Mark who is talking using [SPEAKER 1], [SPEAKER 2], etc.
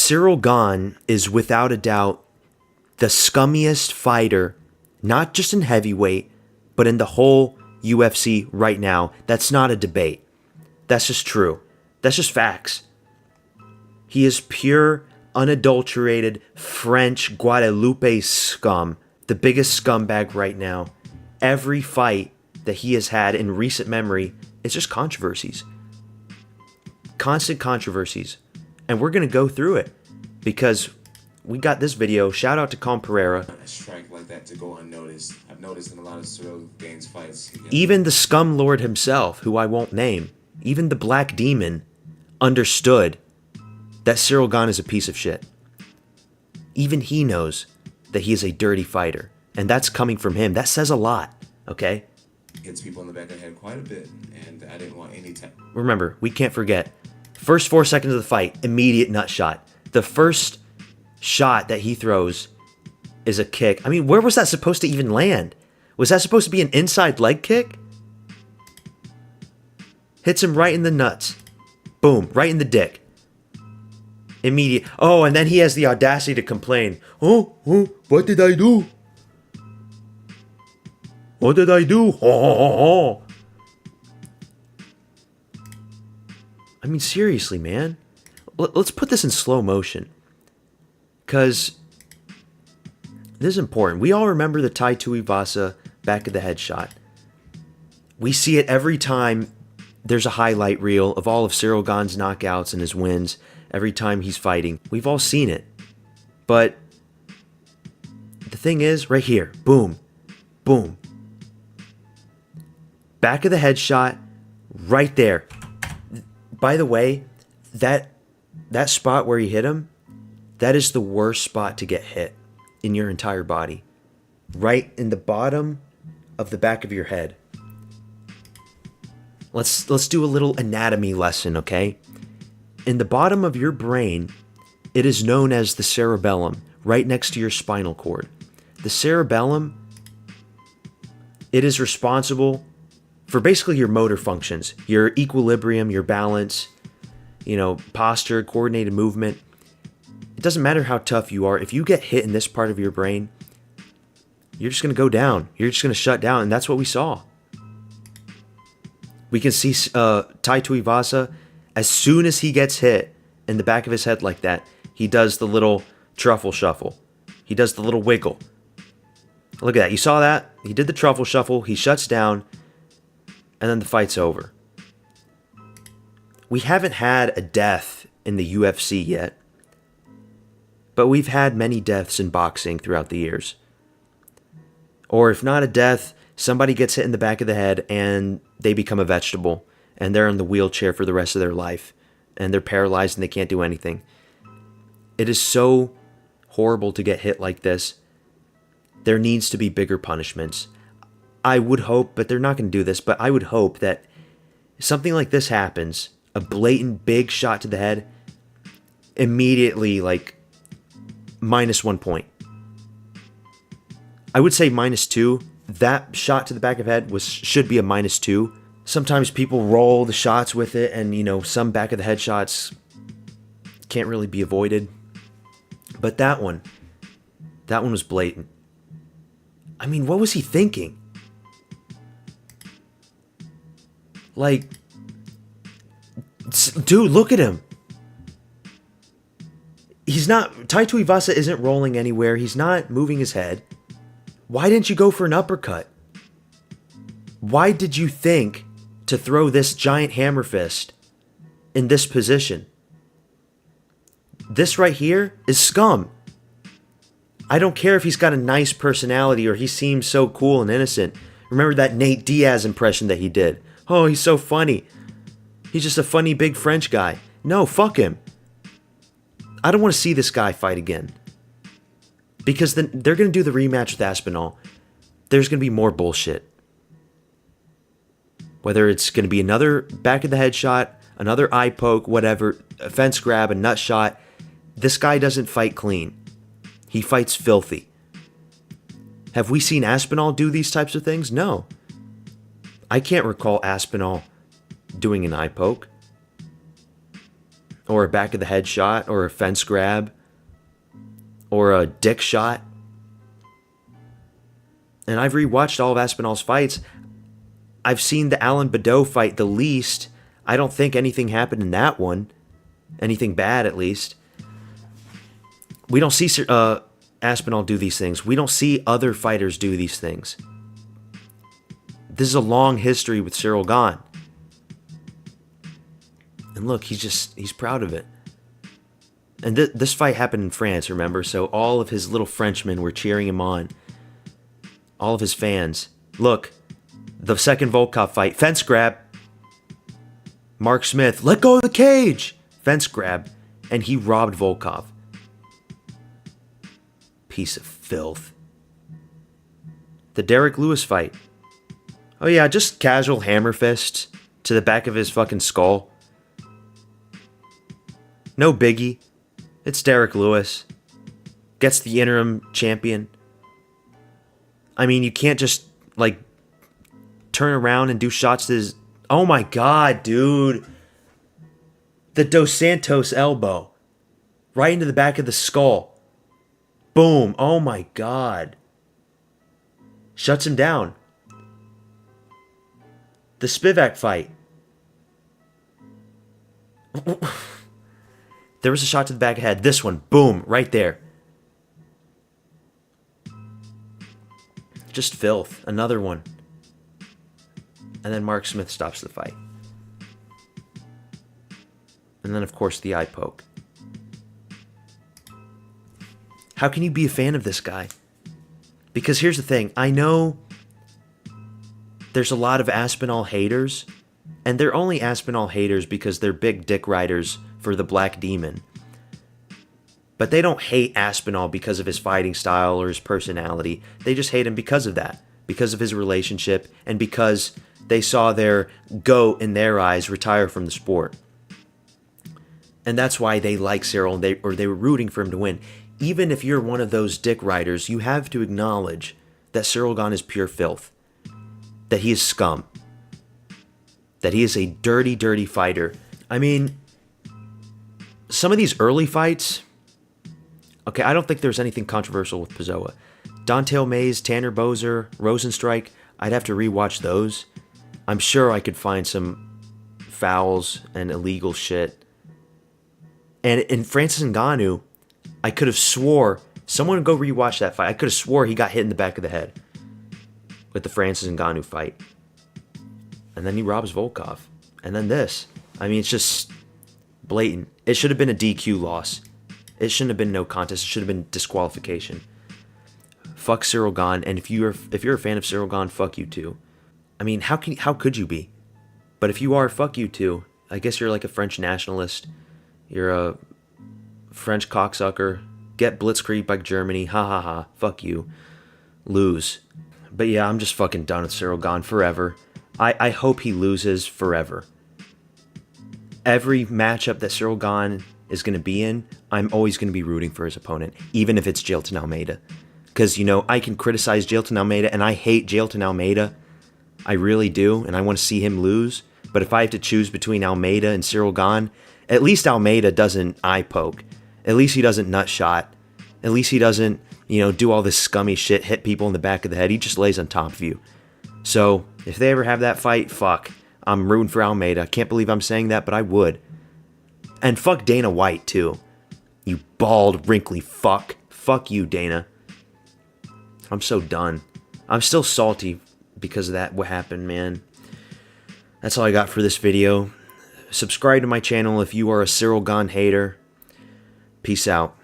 [SPEAKER 1] Cyril Gane is without a doubt the scummiest fighter, not just in heavyweight, but in the whole UFC right now. That's not a debate. That's just true. That's just facts. He is pure, unadulterated French Guadeloupe scum. The biggest scumbag right now. Every fight that he has had in recent memory is just controversies. Constant controversies. And we're going to go through it because we got this video. Shout out to Con Pereira.
[SPEAKER 2] A strike like that to go unnoticed. I've noticed in a lot of Cyril Gane's fights.
[SPEAKER 1] Even the scum lord himself, who I won't name, even the Black Demon, understood that Cyril Gane is a piece of shit. Even he knows that he is a dirty fighter. And that's coming from him. That says a lot, okay?
[SPEAKER 2] Hits people in the back of the head quite a bit, and I didn't want any time.
[SPEAKER 1] Remember, we can't forget. First 4 seconds of the fight, immediate nut shot. The first shot that he throws is a kick. I mean, where was that supposed to even land? Was that supposed to be an inside leg kick? Hits him right in the nuts. Boom, right in the dick. Immediate. Oh, and then he has the audacity to complain. Oh, what did I do? What did I do? Oh. I mean, seriously, man. Let's put this in slow motion. Because this is important. We all remember the Tai Tuivasa back of the head shot. We see it every time there's a highlight reel of all of Cyril Gane's knockouts and his wins. Every time he's fighting. We've all seen it. But the thing is, right here. Boom. Boom. Back of the head shot. Right there. By the way, that spot where he hit him, that is the worst spot to get hit in your entire body. Right in the bottom of the back of your head. Let's do a little anatomy lesson, okay? In the bottom of your brain, it is known as the cerebellum, right next to your spinal cord. The cerebellum, it is responsible for basically your motor functions, your equilibrium, your balance, posture, coordinated movement. It doesn't matter how tough you are. If you get hit in this part of your brain, you're just going to go down. You're just going to shut down, and that's what we saw. We can see Tai Tuivasa, as soon as he gets hit in the back of his head like that, he does the little truffle shuffle. He does the little wiggle. Look at that. You saw that? He did the truffle shuffle. He shuts down. And then the fight's over. We haven't had a death in the UFC yet. But we've had many deaths in boxing throughout the years. Or if not a death, somebody gets hit in the back of the head and they become a vegetable. And they're in the wheelchair for the rest of their life. And they're paralyzed and they can't do anything. It is so horrible to get hit like this. There needs to be bigger punishments. I would hope, but they're not going to do this, but I would hope that something like this happens, a blatant big shot to the head, immediately, -1 point. I would say -2. That shot to the back of the head should be a -2. Sometimes people roll the shots with it, and, some back of the head shots can't really be avoided. But that one was blatant. I mean, what was he thinking? Dude, look at him. Tai Tuivasa isn't rolling anywhere. He's not moving his head. Why didn't you go for an uppercut? Why did you think to throw this giant hammer fist in this position? This right here is scum. I don't care if he's got a nice personality or he seems so cool and innocent. Remember that Nate Diaz impression that he did? Oh, he's so funny. He's just a funny big French guy. No, fuck him. I don't want to see this guy fight again. Because then they're going to do the rematch with Aspinall. There's going to be more bullshit. Whether it's going to be another back of the head shot, another eye poke, whatever, a fence grab, a nut shot. This guy doesn't fight clean. He fights filthy. Have we seen Aspinall do these types of things? No. I can't recall Aspinall doing an eye poke. or a back of the head shot, or a fence grab, or a dick shot. And I've rewatched all of Aspinall's fights. I've seen the Alan Badeau fight the least. I don't think anything happened in that one. Anything bad, at least. We don't see Aspinall do these things. We don't see other fighters do these things. This is a long history with Cyril Gane. And look, he's proud of it. And this fight happened in France, remember? So all of his little Frenchmen were cheering him on. All of his fans. Look, the second Volkov fight, fence grab. Mark Smith, let go of the cage. Fence grab. And he robbed Volkov. Piece of filth. The Derek Lewis fight. Oh yeah, just casual hammer fists to the back of his fucking skull. No biggie. It's Derek Lewis. Gets the interim champion. I mean, you can't just, like, turn around and do shots to his... Oh my god, dude. The Dos Santos elbow. Right into the back of the skull. Boom. Oh my god. Shuts him down. The Spivak fight. There was a shot to the back of the head. This one. Boom. Right there. Just filth. Another one. And then Mark Smith stops the fight. And then, of course, the eye poke. How can you be a fan of this guy? Because here's the thing. I know there's a lot of Aspinall haters. And they're only Aspinall haters because they're big dick riders for the Black Demon. But they don't hate Aspinall because of his fighting style or his personality. They just hate him because of that. Because of his relationship. And because they saw their GOAT, in their eyes, retire from the sport. And that's why they like Ciryl, or they were rooting for him to win. Even if you're one of those dick riders, you have to acknowledge that Cyril Gane is pure filth. That he is scum. That he is a dirty, dirty fighter. I mean, some of these early fights... Okay, I don't think there's anything controversial with Pessoa. Don'Tale Mayes, Tanner Boser, Rosenstrike, I'd have to rewatch those. I'm sure I could find some fouls and illegal shit. And in Francis Ngannou, I could have swore... Someone go rewatch that fight. I could have swore he got hit in the back of the head with the Francis Ngannou fight. And then he robs Volkov. And then this. I mean, it's just blatant. It should have been a DQ loss. It shouldn't have been no contest. It should have been disqualification. Fuck Cyril Gane. And if you're a fan of Cyril Gane, fuck you too. I mean, how could you be? But if you are, fuck you too. I guess you're like a French nationalist. You're a French cocksucker. Get blitzkrieg by Germany. Ha ha ha. Fuck you. Lose. But yeah, I'm just fucking done with Cyril Gane forever. I hope he loses forever. Every matchup that Cyril Gane is going to be in, I'm always going to be rooting for his opponent, even if it's Jailton Almeida. Because, you know, I can criticize Jailton Almeida, and I hate Jailton Almeida. I really do, and I want to see him lose. But if I have to choose between Almeida and Cyril Gane, at least Almeida doesn't eye poke. At least he doesn't nut shot. At least he doesn't, you know, do all this scummy shit, hit people in the back of the head. He just lays on top of you. So, if they ever have that fight, fuck. I'm rooting for Almeida. I can't believe I'm saying that, but I would. And fuck Dana White, too. You bald, wrinkly fuck. Fuck you, Dana. I'm so done. I'm still salty because of that, what happened, man. That's all I got for this video. Subscribe to my channel if you are a Cyril Gane hater. Peace out.